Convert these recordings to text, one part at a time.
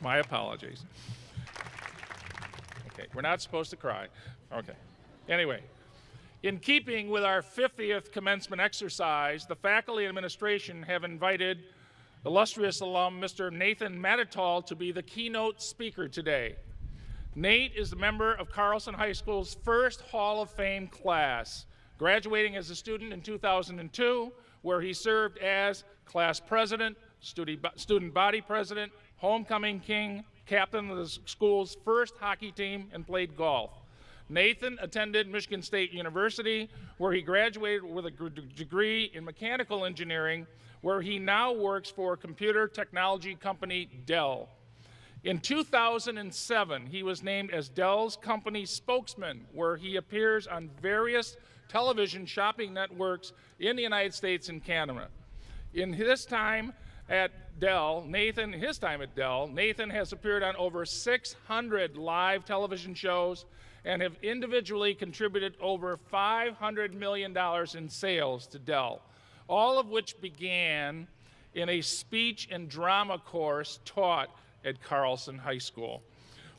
My apologies. Okay, we're not supposed to cry. Okay. Anyway, in keeping with our 50th commencement exercise, the faculty and administration have invited illustrious alum Mr. Nathan Matatall to be the keynote speaker today. Nate is a member of Carlson High School's first Hall of Fame class, graduating as a student in 2002, where he served as class president, student body president, homecoming king, captain of the school's first hockey team, and played golf. Nathan attended Michigan State University, where he graduated with a degree in mechanical engineering, where he now works for computer technology company Dell. In 2007, he was named as Dell's company spokesman, where he appears on various television shopping networks in the United States and Canada. In his time at Dell, Nathan has appeared on over 600 live television shows and have individually contributed over $500 million in sales to Dell, all of which began in a speech and drama course taught at Carlson High School.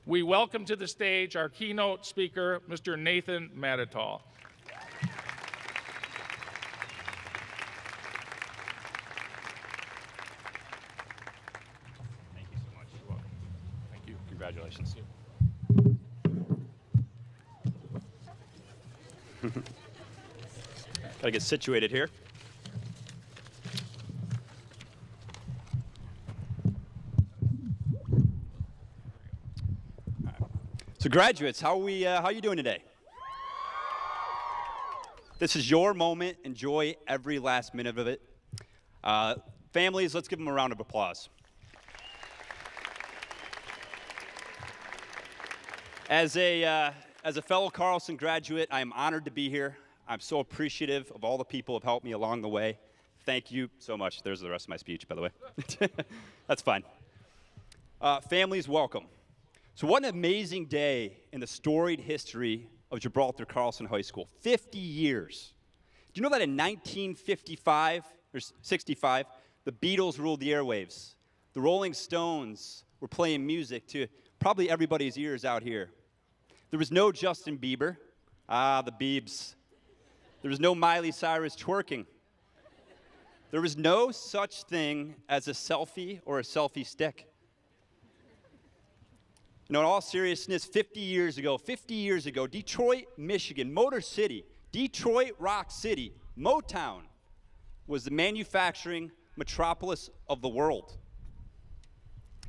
We welcome to the stage our keynote speaker, Mr. Nathan Matatall. Thank you so much. You're welcome. Thank you. Congratulations. Gotta get situated here. So graduates, how you doing today? This is your moment. Enjoy every last minute of it. Families, let's give them a round of applause. As a fellow Carlson graduate, I am honored to be here. I'm so appreciative of all the people who have helped me along the way. Thank you so much. There's the rest of my speech, by the way. That's fine. Families, welcome. So what an amazing day in the storied history of Gibraltar Carlson High School. 50 years. Do you know that in 1955 or 65, the Beatles ruled the airwaves? The Rolling Stones were playing music to probably everybody's ears out here. There was no Justin Bieber. The Biebs. There was no Miley Cyrus twerking. There was no such thing as a selfie or a selfie stick. You know, in all seriousness, 50 years ago, Detroit, Michigan, Motor City, Detroit Rock City, Motown was the manufacturing metropolis of the world.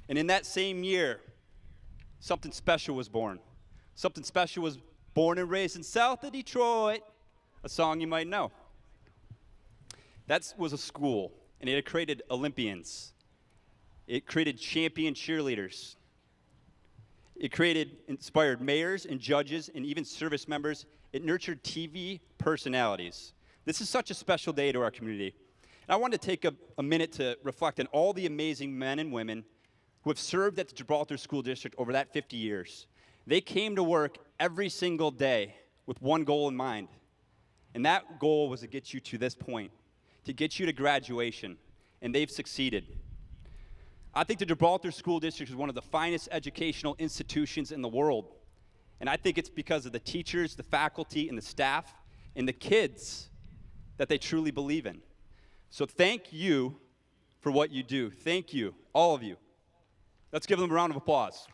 And in that same year, something special was born. Something special was born and raised in south of Detroit, a song you might know. That was a school, and it had created Olympians. It created champion cheerleaders. It inspired mayors and judges and even service members. It nurtured TV personalities. This is such a special day to our community. And I wanted to take a minute to reflect on all the amazing men and women who have served at the Gibraltar School District over that 50 years. They came to work every single day with one goal in mind. And that goal was to get you to this point, to get you to graduation. And they've succeeded. I think the Gibraltar School District is one of the finest educational institutions in the world. And I think it's because of the teachers, the faculty, and the staff, and the kids that they truly believe in. So thank you for what you do. Thank you, all of you. Let's give them a round of applause.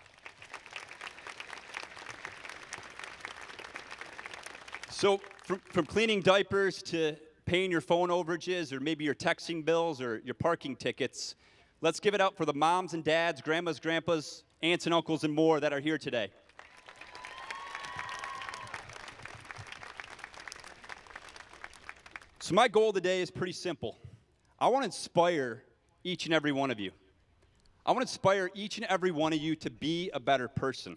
So from cleaning diapers to paying your phone overages or maybe your texting bills or your parking tickets, let's give it up for the moms and dads, grandmas, grandpas, aunts and uncles, and more that are here today. So my goal today is pretty simple. I want to inspire each and every one of you. I want to inspire each and every one of you to be a better person.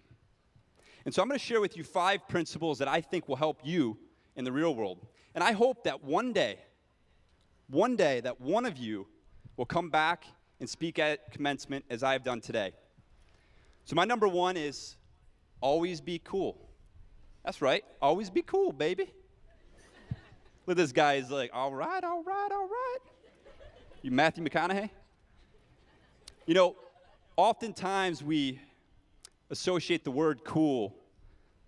And so I'm going to share with you 5 principles that I think will help you in the real world. And I hope that one day, that one of you will come back and speak at commencement as I have done today. So my number 1 is always be cool. That's right, always be cool, baby. Look at this guy, he's like, all right, all right, all right. You Matthew McConaughey? You know, oftentimes we associate the word cool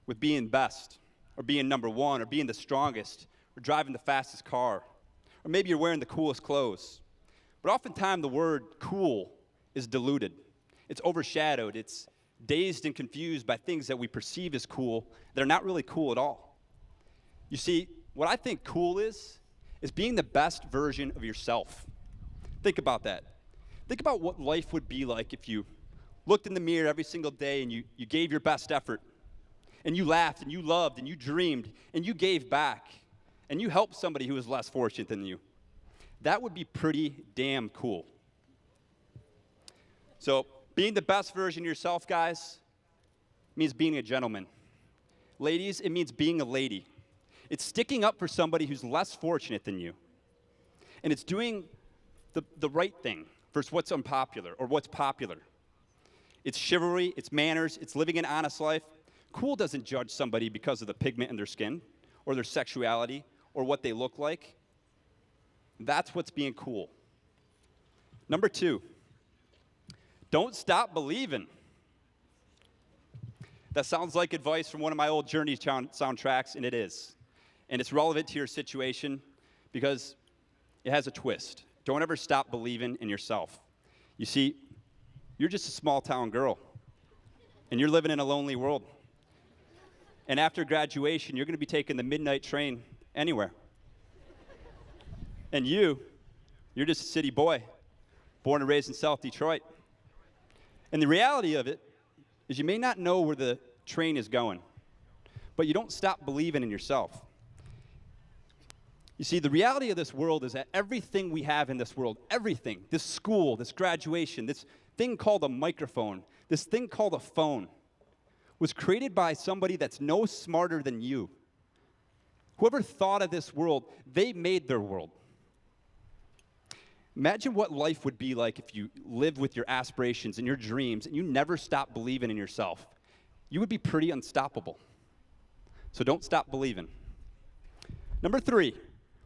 with being best, or being number one, or being the strongest, or driving the fastest car, or maybe you're wearing the coolest clothes. But oftentimes the word cool is diluted. It's overshadowed. It's dazed and confused by things that we perceive as cool that are not really cool at all. You see, what I think cool is being the best version of yourself. Think about that. Think about what life would be like if you looked in the mirror every single day and you gave your best effort, and you laughed and you loved and you dreamed and you gave back and you helped somebody who was less fortunate than you. That would be pretty damn cool. So being the best version of yourself, guys, means being a gentleman. Ladies, it means being a lady. It's sticking up for somebody who's less fortunate than you. And it's doing the right thing versus what's unpopular or what's popular. It's chivalry, it's manners, it's living an honest life. Cool doesn't judge somebody because of the pigment in their skin or their sexuality or what they look like. That's what's being cool. Number 2, don't stop believing. That sounds like advice from one of my old Journey soundtracks, and it is. And it's relevant to your situation because it has a twist. Don't ever stop believing in yourself. You see, you're just a small town girl, and you're living in a lonely world. And after graduation, you're going to be taking the midnight train anywhere. And you're just a city boy, born and raised in South Detroit. And the reality of it is you may not know where the train is going, but you don't stop believing in yourself. You see, the reality of this world is that everything we have in this world, everything, this school, this graduation, this thing called a microphone, this thing called a phone, was created by somebody that's no smarter than you. Whoever thought of this world, they made their world. Imagine what life would be like if you lived with your aspirations and your dreams and you never stopped believing in yourself. You would be pretty unstoppable. So don't stop believing. Number 3,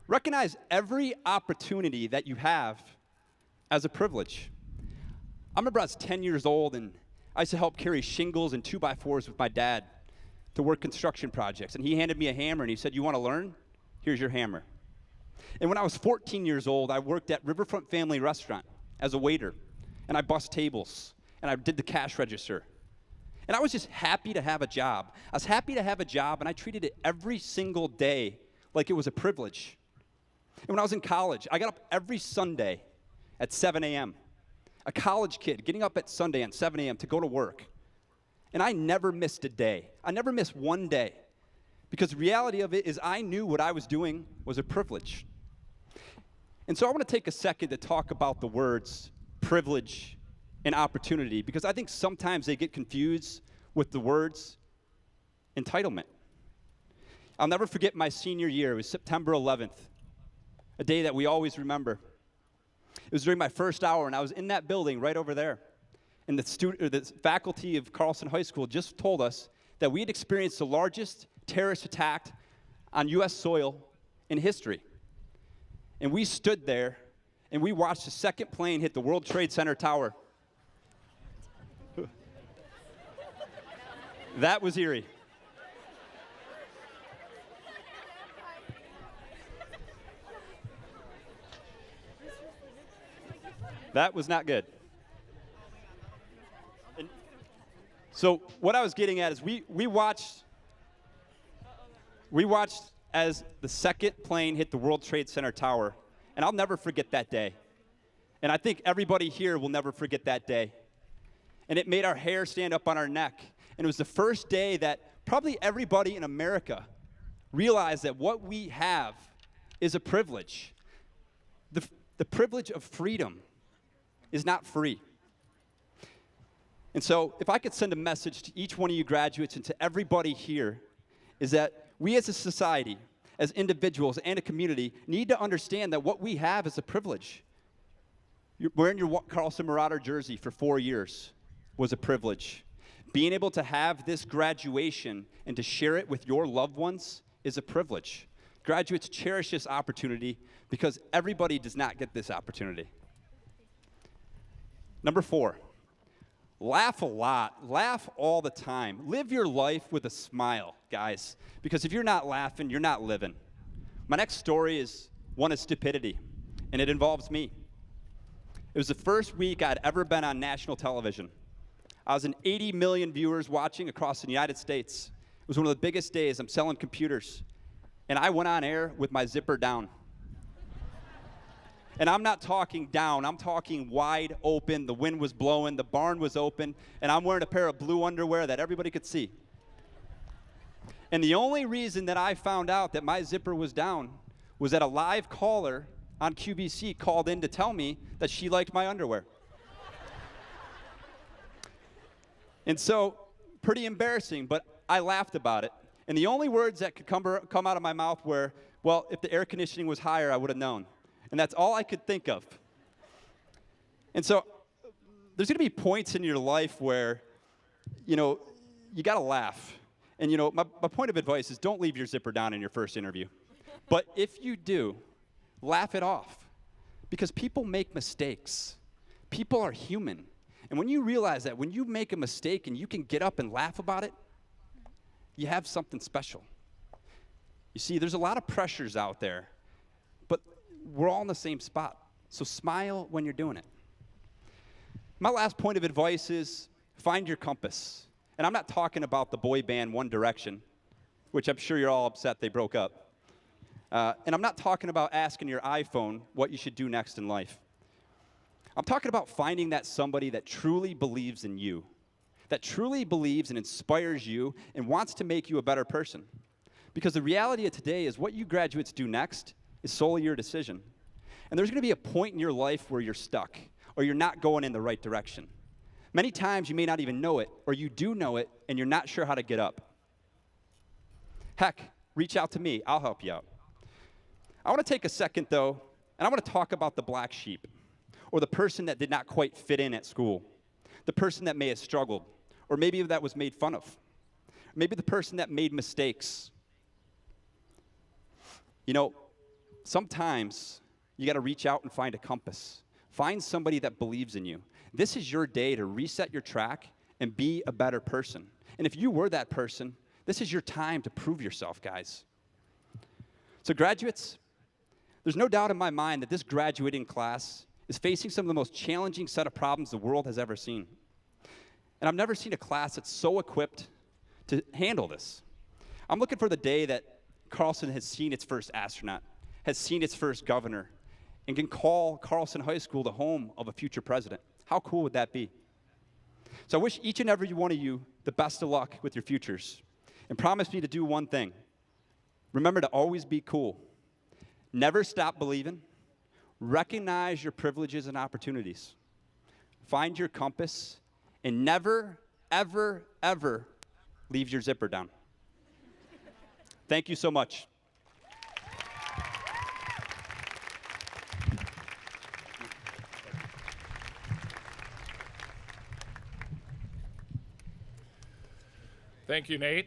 recognize every opportunity that you have as a privilege. I remember I was 10 years old and I used to help carry shingles and 2x4s with my dad to work construction projects. And he handed me a hammer and he said, "You want to learn? Here's your hammer." And when I was 14 years old, I worked at Riverfront Family Restaurant as a waiter. And I bussed tables and I did the cash register. And I was just happy to have a job. I was happy to have a job, and I treated it every single day like it was a privilege. And when I was in college, I got up every Sunday at 7 a.m. A college kid getting up at Sunday at 7 a.m. to go to work. And I never missed a day. I never missed one day. Because the reality of it is I knew what I was doing was a privilege. And so I want to take a second to talk about the words privilege and opportunity, because I think sometimes they get confused with the words entitlement. I'll never forget my senior year. It was September 11th, a day that we always remember. It was during my first hour, and I was in that building right over there. And the faculty of Carlson High School just told us that we had experienced the largest terrorist attack on U.S. soil in history. And we stood there, and we watched the second plane hit the World Trade Center tower. That was eerie. That was not good. And so what I was getting at is we watched as the second plane hit the World Trade Center tower, and I'll never forget that day. And I think everybody here will never forget that day. And it made our hair stand up on our neck. And it was the first day that probably everybody in America realized that what we have is a privilege. The privilege of freedom is not free. And so if I could send a message to each one of you graduates and to everybody here, is that we as a society, as individuals and a community, need to understand that what we have is a privilege. Wearing your Carlson Marauder jersey for 4 years was a privilege. Being able to have this graduation and to share it with your loved ones is a privilege. Graduates, cherish this opportunity because everybody does not get this opportunity. Number 4, Laugh a lot. Laugh all the time. Live your life with a smile, guys. Because if you're not laughing, you're not living. My next story is one of stupidity, and it involves me. It was the first week I'd ever been on national television. I was in 80 million viewers watching across the United States. It was one of the biggest days. I'm selling computers. And I went on air with my zipper down. And I'm not talking down, I'm talking wide open. The wind was blowing, the barn was open, and I'm wearing a pair of blue underwear that everybody could see. And the only reason that I found out that my zipper was down was that a live caller on QVC called in to tell me that she liked my underwear. And so, pretty embarrassing, but I laughed about it. And the only words that could come out of my mouth were, well, if the air conditioning was higher, I would have known. And that's all I could think of. And so there's going to be points in your life where, you got to laugh. And, my point of advice is don't leave your zipper down in your first interview. But if you do, laugh it off. Because people make mistakes. People are human. And when you realize that, when you make a mistake and you can get up and laugh about it, you have something special. You see, there's a lot of pressures out there, but we're all in the same spot. So smile when you're doing it. My last point of advice is find your compass. And I'm not talking about the boy band One Direction, which I'm sure you're all upset they broke up. And I'm not talking about asking your iPhone what you should do next in life. I'm talking about finding that somebody that truly believes in you, that truly believes and inspires you and wants to make you a better person. Because the reality of today is what you graduates do next is solely your decision. And there's going to be a point in your life where you're stuck or you're not going in the right direction. Many times you may not even know it, or you do know it and you're not sure how to get up. Heck, reach out to me. I'll help you out. I want to take a second, though, and I want to talk about the black sheep, or the person that did not quite fit in at school, the person that may have struggled, or maybe that was made fun of, maybe the person that made mistakes. Sometimes you got to reach out and find a compass. Find somebody that believes in you. This is your day to reset your track and be a better person. And if you were that person, this is your time to prove yourself, guys. So graduates, there's no doubt in my mind that this graduating class is facing some of the most challenging set of problems the world has ever seen. And I've never seen a class that's so equipped to handle this. I'm looking for the day that Carlson has seen its first astronaut, has seen its first governor, and can call Carlson High School the home of a future president. How cool would that be? So I wish each and every one of you the best of luck with your futures. And promise me to do one thing. Remember to always be cool. Never stop believing. Recognize your privileges and opportunities. Find your compass. And never, ever, ever leave your zipper down. Thank you so much. Thank you, Nate.